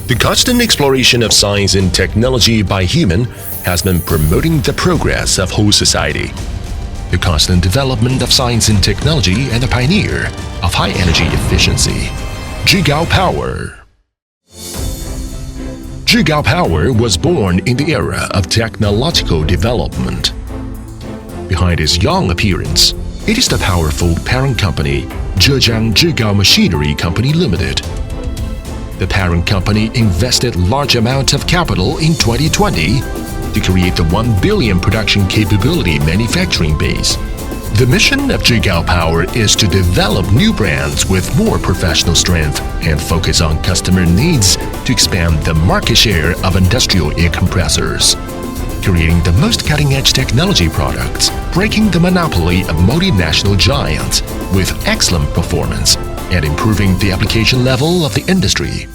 The constant exploration of science and technology by human has been promoting the progress of whole society. The constant development of science and technology and the pioneer of high energy efficiency. ZEGA Power. ZEGA Power was born in the era of technological development. Behind its young appearance, it is the powerful parent company Zhejiang ZEGA Machinery Company Limited. The parent company invested large amounts of capital in 2020 to create the 1 billion production capability manufacturing base. The mission of ZEGA Power is to develop new brands with more professional strength and focus on customer needs to expand the market share of industrial air compressors, creating the most cutting-edge technology products, breaking the monopoly of multinational giants with excellent performance and improving the application level of the industry.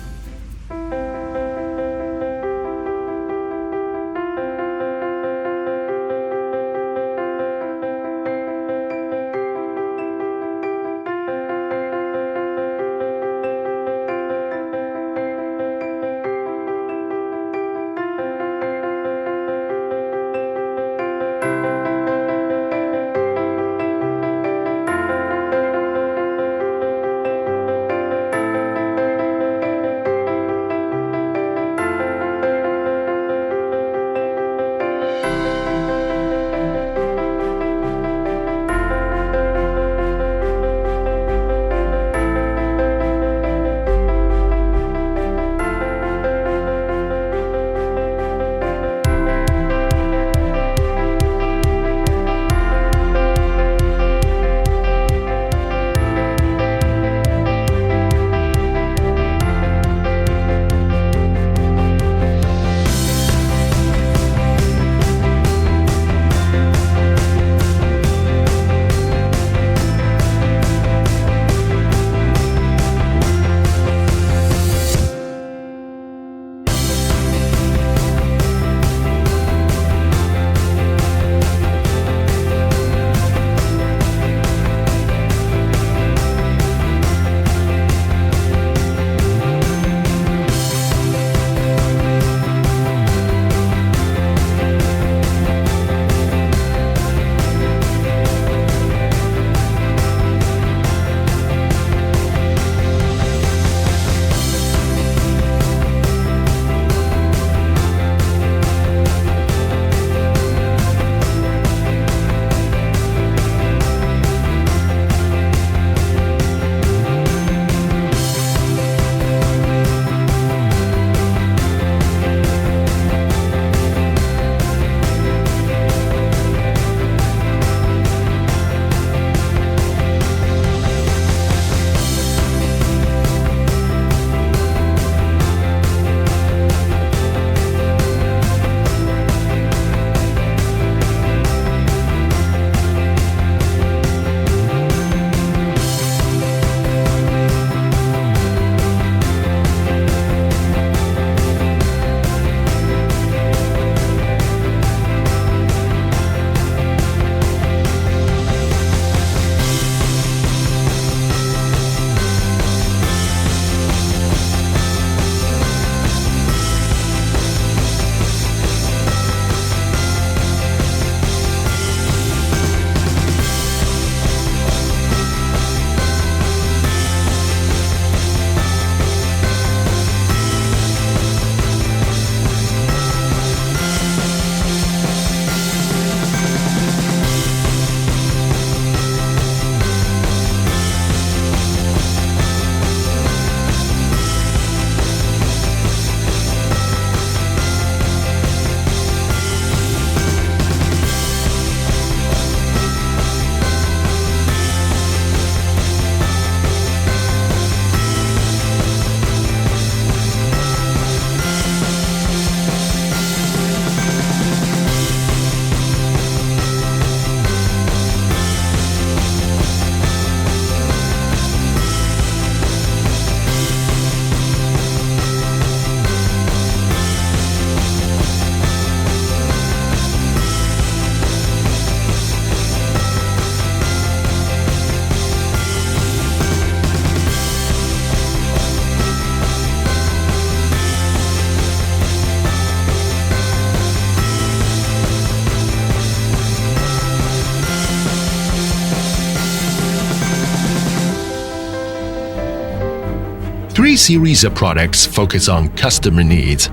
ZEGA series of products focus on customer needs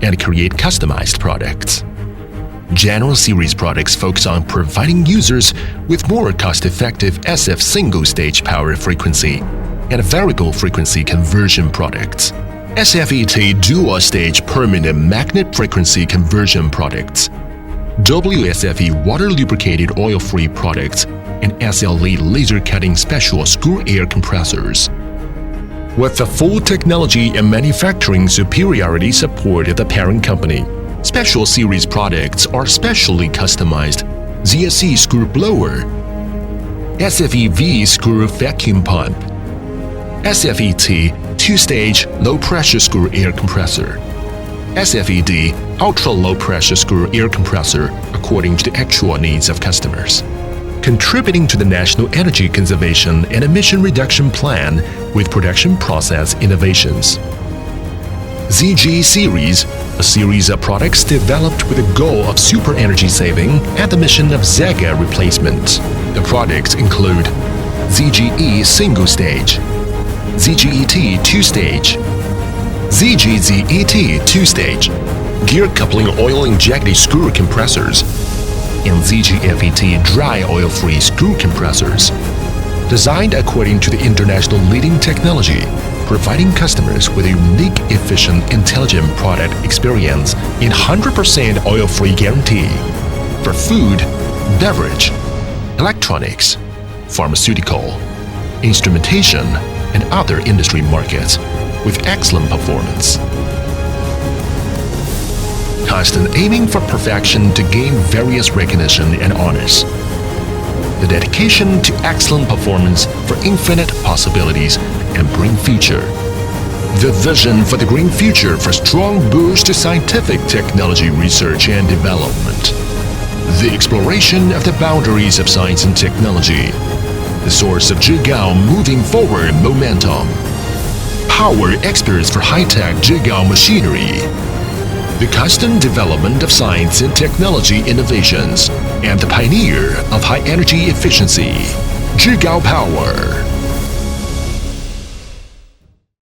and create customized products. General series products focus on providing users with more cost-effective SF single-stage power frequency and variable frequency conversion products, SFET dual-stage permanent magnet frequency conversion products, WSFE water-lubricated oil-free products, and SLE laser-cutting special screw air compressors. With the full technology and manufacturing superiority support of the parent company, special series products are specially customized ZSE screw blower, SFEV screw vacuum pump, SFET two-stage low-pressure screw air compressor, SFED ultra-low-pressure screw air compressor according to the actual needs of customers, contributing to the National Energy Conservation and Emission Reduction Plan with production process innovations. ZEGA series, a series of products developed with the goal of super energy saving and the mission of ZEGA replacement. The products include ZEGE single-stage, ZEGET two-stage, ZEGZET two-stage, gear coupling oil-injected screw compressors, and ZEGFET dry oil-free screw compressors. Designed according to the international leading technology, providing customers with a unique, efficient, intelligent product experience in 100% oil-free guarantee for food, beverage, electronics, pharmaceutical, instrumentation, and other industry markets with excellent performance. Constant aiming for perfection to gain various recognition and honors. The dedication to excellent performance for infinite possibilities and green future. The vision for the green future for strong boost to scientific technology research and development. The exploration of the boundaries of science and technology. The source of ZEGA moving forward momentum. Power experts for high-tech ZEGA machinery. The constant development of science and technology innovations, and the pioneer of high-energy efficiency, ZEGA Power.